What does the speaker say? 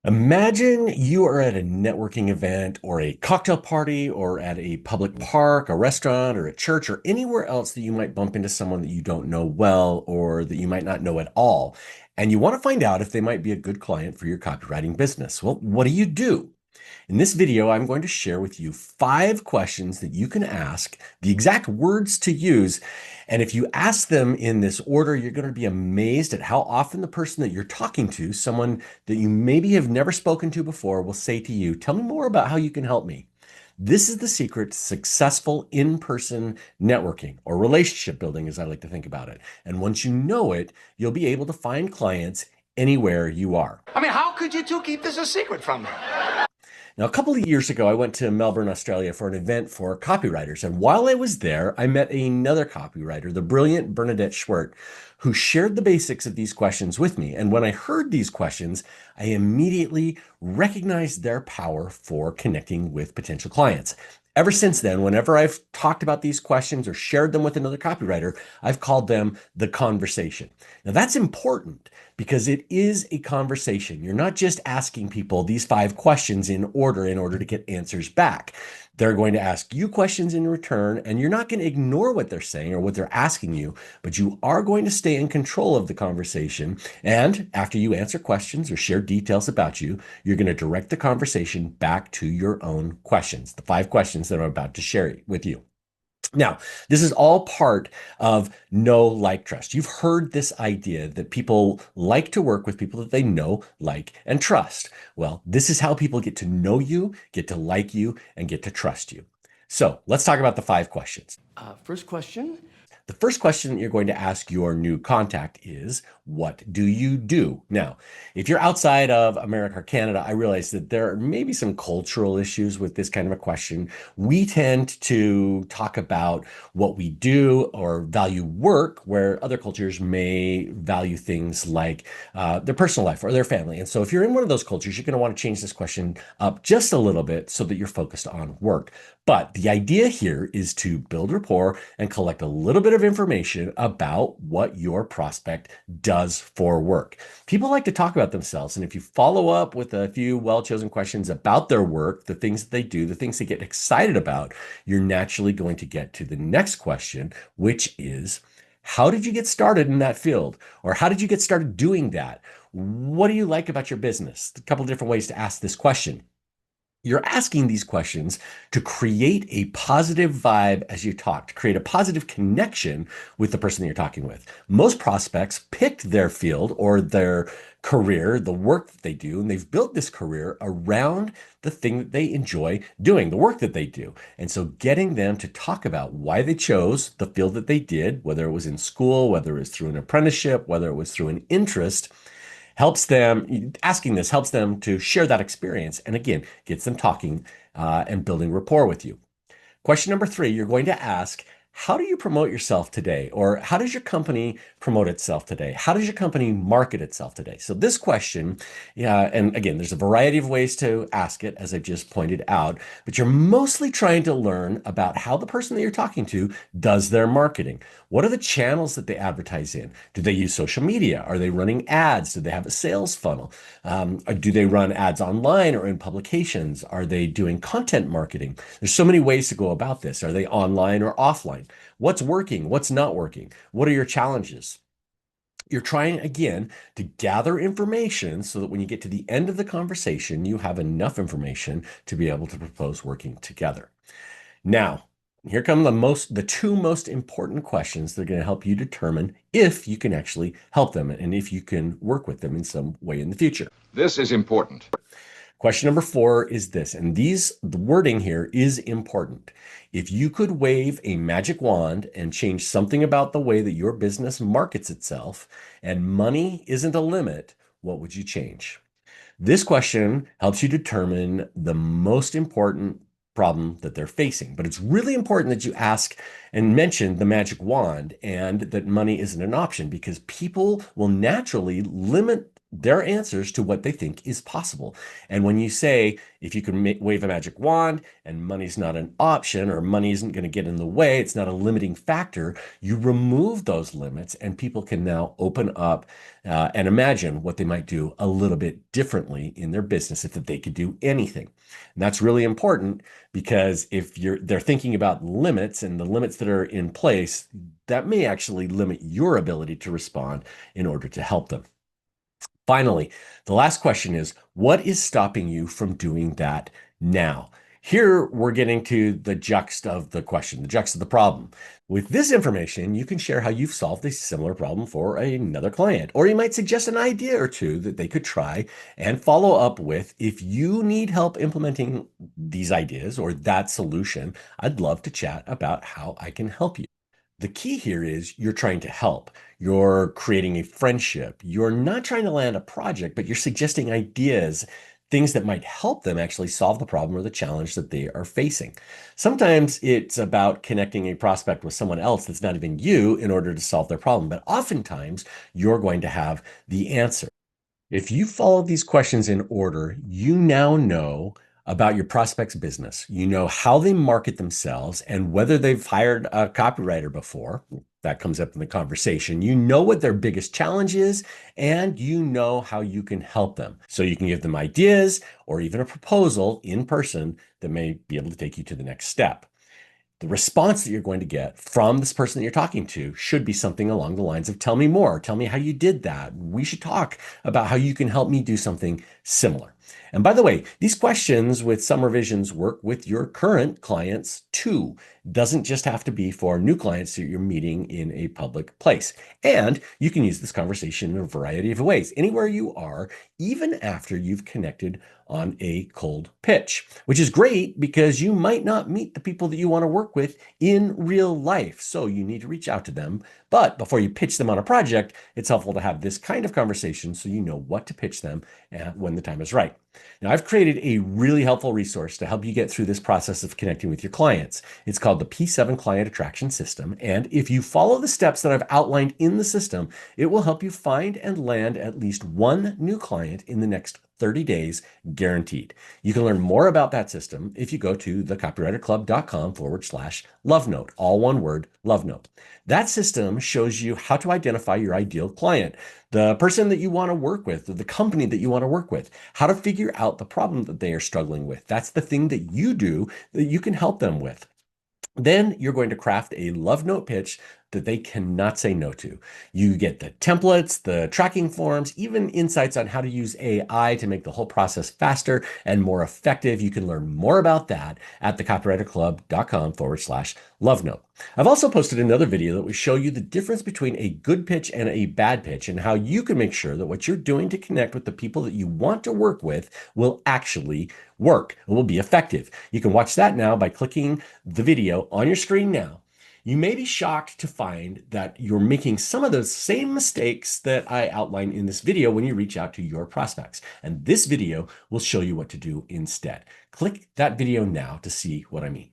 Imagine you are at a networking event or a cocktail party or at a public park, a restaurant, or a church, or anywhere else that you might bump into someone that you don't know well or that you might not know at all. And you want to find out if they might be a good client for your copywriting business. Well, what do you do? In this video, I'm going to share with you 5 questions that you can ask, the exact words to use. And if you ask them in this order, you're going to be amazed at how often the person that you're talking to, someone that you maybe have never spoken to before, will say to you, "Tell me more about how you can help me." This is the secret to successful in-person networking or relationship building, as I like to think about it. And once you know it, you'll be able to find clients anywhere you are. I mean, how could you two keep this a secret from me? Now, a couple of years ago, I went to Melbourne, Australia for an event for copywriters. And while I was there, I met another copywriter, the brilliant Bernadette Schwert, who shared the basics of these questions with me. And when I heard these questions, I immediately recognized their power for connecting with potential clients. Ever since then, whenever I've talked about these questions or shared them with another copywriter, I've called them the conversation. Now, that's important because it is a conversation. You're not just asking people these 5 questions in order to get answers back. They're going to ask you questions in return, and you're not going to ignore what they're saying or what they're asking you, but you are going to stay in control of the conversation. And after you answer questions or share details about you, you're going to direct the conversation back to your own questions, the 5 questions that I'm about to share with you. Now, this is all part of know, like, trust. You've heard this idea that people like to work with people that they know, like, and trust. Well, this is how people get to know you, get to like you, and get to trust you. So let's talk about the 5 questions. First question. The first question you're going to ask your new contact is, what do you do? Now, if you're outside of America or Canada, I realize that there are maybe some cultural issues with this kind of a question. We tend to talk about what we do or value work, where other cultures may value things like their personal life or their family. And so if you're in one of those cultures, you're going to want to change this question up just a little bit so that you're focused on work. But the idea here is to build rapport and collect a little bit of information about what your prospect does for work. People like to talk about themselves, and if you follow up with a few well-chosen questions about their work, the things that they do, the things they get excited about, you're naturally going to get to the next question, which is, how did you get started in that field? Or how did you get started doing that? What do you like about your business? A couple of different ways to ask this question. You're asking these questions to create a positive vibe as you talk, to create a positive connection with the person that you're talking with. Most prospects picked their field or their career, the work that they do, and they've built this career around the thing that they enjoy doing, the work that they do. And so getting them to talk about why they chose the field that they did, whether it was in school, whether it was through an apprenticeship, whether it was through an interest, helps them to share that experience. And again, gets them talking and building rapport with you. Question number 3, you're going to ask, how do you promote yourself today? Or how does your company promote itself today? How does your company market itself today? So this question, and again, there's a variety of ways to ask it, as I just pointed out, but you're mostly trying to learn about how the person that you're talking to does their marketing. What are the channels that they advertise in? Do they use social media? Are they running ads? Do they have a sales funnel? Or do they run ads online or in publications? Are they doing content marketing? There's so many ways to go about this. Are they online or offline? What's working? What's not working? What are your challenges? You're trying again to gather information so that when you get to the end of the conversation, you have enough information to be able to propose working together. Now, here come the 2 most important questions that are going to help you determine if you can actually help them and if you can work with them in some way in the future. This is important. Question number 4 is this, and the wording here is important. If you could wave a magic wand and change something about the way that your business markets itself and money isn't a limit, what would you change? This question helps you determine the most important problem that they're facing. But it's really important that you ask and mention the magic wand and that money isn't an option, because people will naturally limit their answers to what they think is possible. And when you say, if you can wave a magic wand and money's not an option or money isn't going to get in the way, it's not a limiting factor, you remove those limits and people can now open up and imagine what they might do a little bit differently in their business if they could do anything. And that's really important because if they're thinking about limits and the limits that are in place, that may actually limit your ability to respond in order to help them. Finally, the last question is, what is stopping you from doing that now? Here we're getting to the juxt of the question, the juxt of the problem. With this information, you can share how you've solved a similar problem for another client, or you might suggest an idea or two that they could try and follow up with. If you need help implementing these ideas or that solution, I'd love to chat about how I can help you. The key here is you're trying to help. You're creating a friendship. You're not trying to land a project, but you're suggesting ideas, things that might help them actually solve the problem or the challenge that they are facing. Sometimes it's about connecting a prospect with someone else that's not even you in order to solve their problem, but oftentimes you're going to have the answer. If you follow these questions in order, you now know about your prospect's business. You know how they market themselves and whether they've hired a copywriter before. That comes up in the conversation. You know what their biggest challenge is, and you know how you can help them. So you can give them ideas or even a proposal in person that may be able to take you to the next step. The response that you're going to get from this person that you're talking to should be something along the lines of, tell me more, tell me how you did that. We should talk about how you can help me do something similar. And by the way, these questions with some revisions work with your current clients too. Doesn't just have to be for new clients that you're meeting in a public place. And you can use this conversation in a variety of ways, anywhere you are, even after you've connected on a cold pitch, which is great because you might not meet the people that you want to work with in real life. So you need to reach out to them. But before you pitch them on a project, it's helpful to have this kind of conversation so you know what to pitch them when the time is right. Now, I've created a really helpful resource to help you get through this process of connecting with your clients. It's called the P7 Client Attraction System. And if you follow the steps that I've outlined in the system, it will help you find and land at least one new client in the next 30 days, guaranteed. You can learn more about that system if you go to thecopywriterclub.com/love note, all one word, love note. That system shows you how to identify your ideal client, the person that you want to work with, or the company that you want to work with, how to figure out the problem that they are struggling with. That's the thing that you do that you can help them with. Then you're going to craft a love note pitch that they cannot say no to. You get the templates, the tracking forms, even insights on how to use AI to make the whole process faster and more effective. You can learn more about that at thecopywriterclub.com/love note. I've also posted another video that will show you the difference between a good pitch and a bad pitch and how you can make sure that what you're doing to connect with the people that you want to work with will actually work and will be effective. You can watch that now by clicking the video on your screen now. You may be shocked to find that you're making some of those same mistakes that I outlined in this video when you reach out to your prospects. And this video will show you what to do instead. Click that video now to see what I mean.